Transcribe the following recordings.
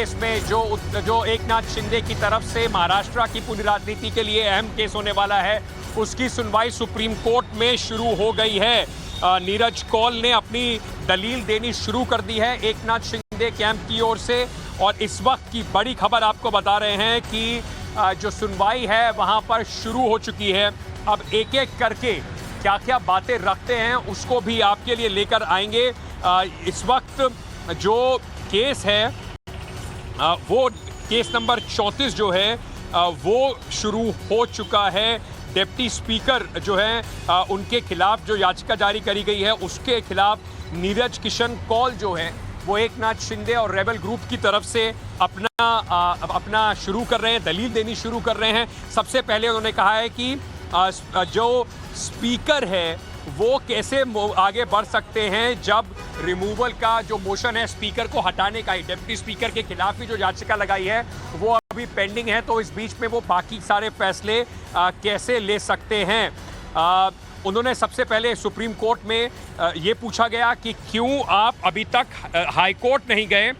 Case में जो एकनाथ शिंदे की तरफ से महाराष्ट्र की पूरी राजनीति के लिए अहम केस होने वाला है, उसकी सुनवाई सुप्रीम कोर्ट में शुरू हो गई है। नीरज कौल ने अपनी दलील देनी शुरू कर दी है एकनाथ शिंदे कैंप की ओर से, और इस वक्त की बड़ी खबर आपको बता रहे हैं कि जो सुनवाई है वहां पर शुरू हो चुकी है। अब एक एक करके क्या क्या बातें रखते हैं उसको भी आपके लिए लेकर आएंगे। इस वक्त जो केस है वो केस नंबर 34 जो है वो शुरू हो चुका है। डिप्टी स्पीकर जो है उनके खिलाफ जो याचिका जारी करी गई है उसके खिलाफ नीरज किशन कौल जो है वो एकनाथ शिंदे और रेबल ग्रुप की तरफ से अपना शुरू कर रहे हैं, दलील देनी शुरू कर रहे हैं। सबसे पहले उन्होंने कहा है कि जो स्पीकर है वो कैसे आगे बढ़ सकते हैं जब रिमूवल का जो मोशन है स्पीकर को हटाने का ही, डिप्टी स्पीकर के खिलाफ ही जो याचिका लगाई है वो अभी पेंडिंग है, तो इस बीच में वो बाकी सारे फैसले कैसे ले सकते हैं। उन्होंने सबसे पहले सुप्रीम कोर्ट में ये पूछा गया कि क्यों आप अभी तक हाई कोर्ट नहीं गए,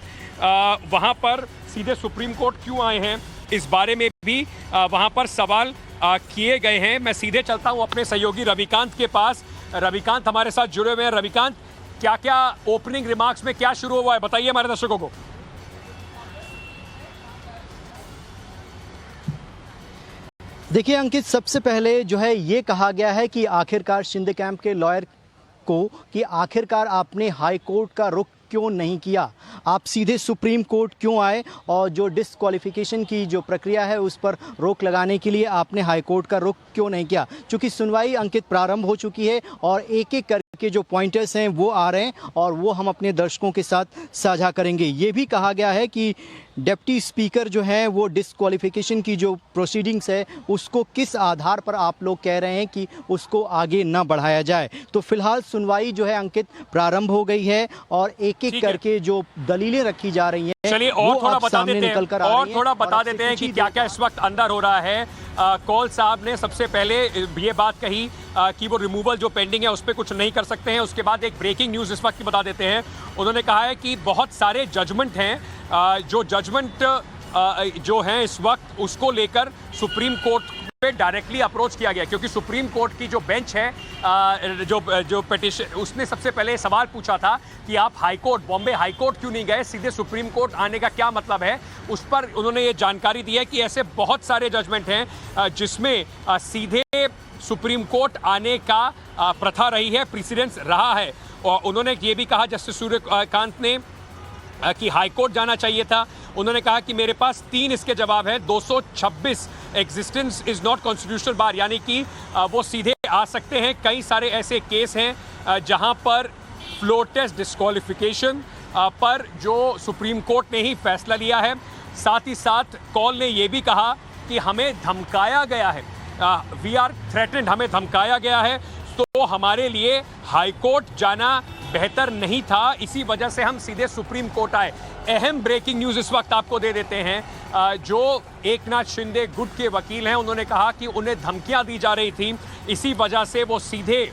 वहाँ पर सीधे सुप्रीम कोर्ट क्यों आए हैं, इस बारे में भी वहाँ पर सवाल किए गए हैं। मैं सीधे चलता हूँ अपने सहयोगी रविकांत के पास। रविकांत हमारे साथ जुड़े हुए हैं। रविकांत, क्या क्या ओपनिंग रिमार्क्स में क्या शुरू हुआ है, बताइए हमारे दर्शकों को। देखिए अंकित, सबसे पहले जो है ये कहा गया है कि आखिरकार शिंदे कैंप के लॉयर को कि आखिरकार आपने हाई कोर्ट का रुख क्यों नहीं किया, आप सीधे सुप्रीम कोर्ट क्यों आए, और जो डिस्क्वालिफिकेशन की जो प्रक्रिया है उस पर रोक लगाने के लिए आपने हाई कोर्ट का रुख क्यों नहीं किया। चूँकि सुनवाई अंकित प्रारंभ हो चुकी है और एक एक करके जो पॉइंटर्स हैं वो आ रहे हैं और वो हम अपने दर्शकों के साथ साझा करेंगे। ये भी कहा गया है कि डिप्टी स्पीकर जो है वो डिस्क्वालिफिकेशन की जो प्रोसीडिंग्स है उसको किस आधार पर आप लोग कह रहे हैं कि उसको आगे ना बढ़ाया जाए। तो फिलहाल सुनवाई जो है अंकित प्रारंभ हो गई है और एक एक करके जो दलीलें रखी जा रही हैं चलिए और थोड़ा बता देते हैं और थोड़ा बता देते हैं कि क्या क्या इस वक्त अंदर हो रहा है। कौल साहब ने सबसे पहले ये बात कही कि वो रिमूवल जो पेंडिंग है उस पर कुछ नहीं कर सकते हैं। उसके बाद एक ब्रेकिंग न्यूज़ इस वक्त की बता देते हैं। उन्होंने कहा है कि बहुत सारे जजमेंट हैं, जो जजमेंट जो हैं इस वक्त उसको लेकर सुप्रीम कोर्ट पे डायरेक्टली अप्रोच किया गया, क्योंकि सुप्रीम कोर्ट की जो बेंच है जो पिटीशन, उसने सबसे पहले सवाल पूछा था कि आप high court, Bombay high court क्यों नहीं गए, सीधे सुप्रीम कोर्ट आने का क्या मतलब है। उस पर उन्होंने ये जानकारी दी है कि ऐसे बहुत सारे जजमेंट हैं जिसमें सीधे सुप्रीम कोर्ट आने का प्रथा रही है, प्रेसिडेंस रहा है। और उन्होंने ये भी कहा जस्टिस सूर्यकांत ने कि हाई कोर्ट जाना चाहिए था। उन्होंने कहा कि मेरे पास 3 इसके जवाब हैं। 226 एग्जिस्टेंस इज नॉट कॉन्स्टिट्यूशनल बार, यानी कि वो सीधे आ सकते हैं। कई सारे ऐसे केस हैं जहां पर फ्लोर टेस्ट डिस्क्वालिफिकेशन पर जो सुप्रीम कोर्ट ने ही फैसला लिया है। साथ ही साथ कौल ने ये भी कहा कि हमें धमकाया गया है, वी आर थ्रेटेंड, हमें धमकाया गया है, तो हमारे लिए हाई कोर्ट जाना बेहतर नहीं था, इसी वजह से हम सीधे सुप्रीम कोर्ट आए। अहम ब्रेकिंग न्यूज़ इस वक्त आपको दे देते हैं। जो एकनाथ शिंदे गुट के वकील हैं उन्होंने कहा कि उन्हें धमकियां दी जा रही थी, इसी वजह से वो सीधे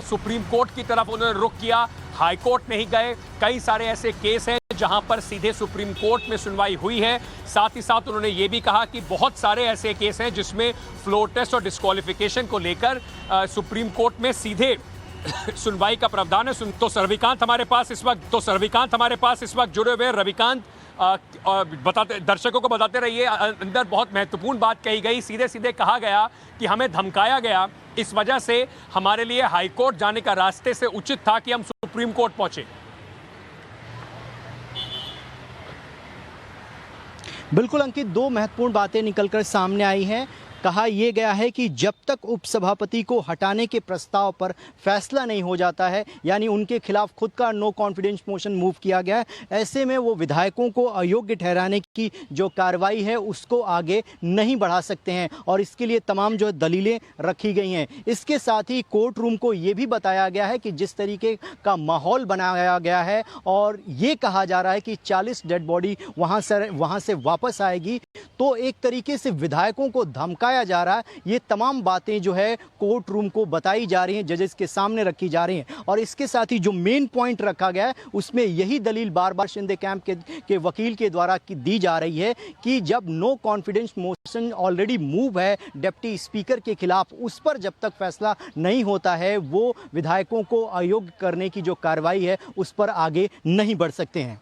सुप्रीम कोर्ट की तरफ उन्होंने रुख किया, हाई कोर्ट नहीं गए। कई सारे ऐसे केस हैं जहां पर सीधे सुप्रीम कोर्ट में सुनवाई हुई है। साथ ही साथ उन्होंने ये भी कहा कि बहुत सारे ऐसे केस हैं जिसमें फ्लोर टेस्ट और डिस्क्वालिफिकेशन को लेकर सुप्रीम कोर्ट में सीधे सुनवाई का प्रावधान है। तो रविकांत हमारे पास इस वक्त जुड़े हुए। रविकांत, बताते दर्शकों को बताते रहिए, अंदर बहुत महत्वपूर्ण बात कही गई, सीधे सीधे कहा गया कि हमें धमकाया गया, इस वजह से हमारे लिए हाई कोर्ट जाने का रास्ते से उचित था कि हम सुप्रीम कोर्ट पहुंचे। बिल्कुल अंकित, 2 महत्वपूर्ण बातें निकलकर सामने आई हैं। कहा यह गया है कि जब तक उपसभापति को हटाने के प्रस्ताव पर फैसला नहीं हो जाता है, यानी उनके खिलाफ खुद का नो कॉन्फिडेंस मोशन मूव किया गया है, ऐसे में वो विधायकों को अयोग्य ठहराने की जो कार्रवाई है उसको आगे नहीं बढ़ा सकते हैं और इसके लिए तमाम जो दलीलें रखी गई हैं। इसके साथ ही कोर्ट रूम को ये भी बताया गया है कि जिस तरीके का माहौल बनाया गया है और ये कहा जा रहा है कि 40 डेड बॉडी वहाँ से वापस आएगी, तो एक तरीके से विधायकों को धमका भटकाया जा रहा है, ये तमाम बातें जो है कोर्ट रूम को बताई जा रही हैं, जजेस के सामने रखी जा रही हैं। और इसके साथ ही जो मेन पॉइंट रखा गया है उसमें यही दलील बार बार शिंदे कैंप के वकील के द्वारा दी जा रही है कि जब no confidence motion already move है डिप्टी स्पीकर के खिलाफ, उस पर जब तक फैसला नहीं होता है वो विधायकों को अयोग्य करने की जो कार्रवाई है उस पर आगे नहीं बढ़ सकते हैं।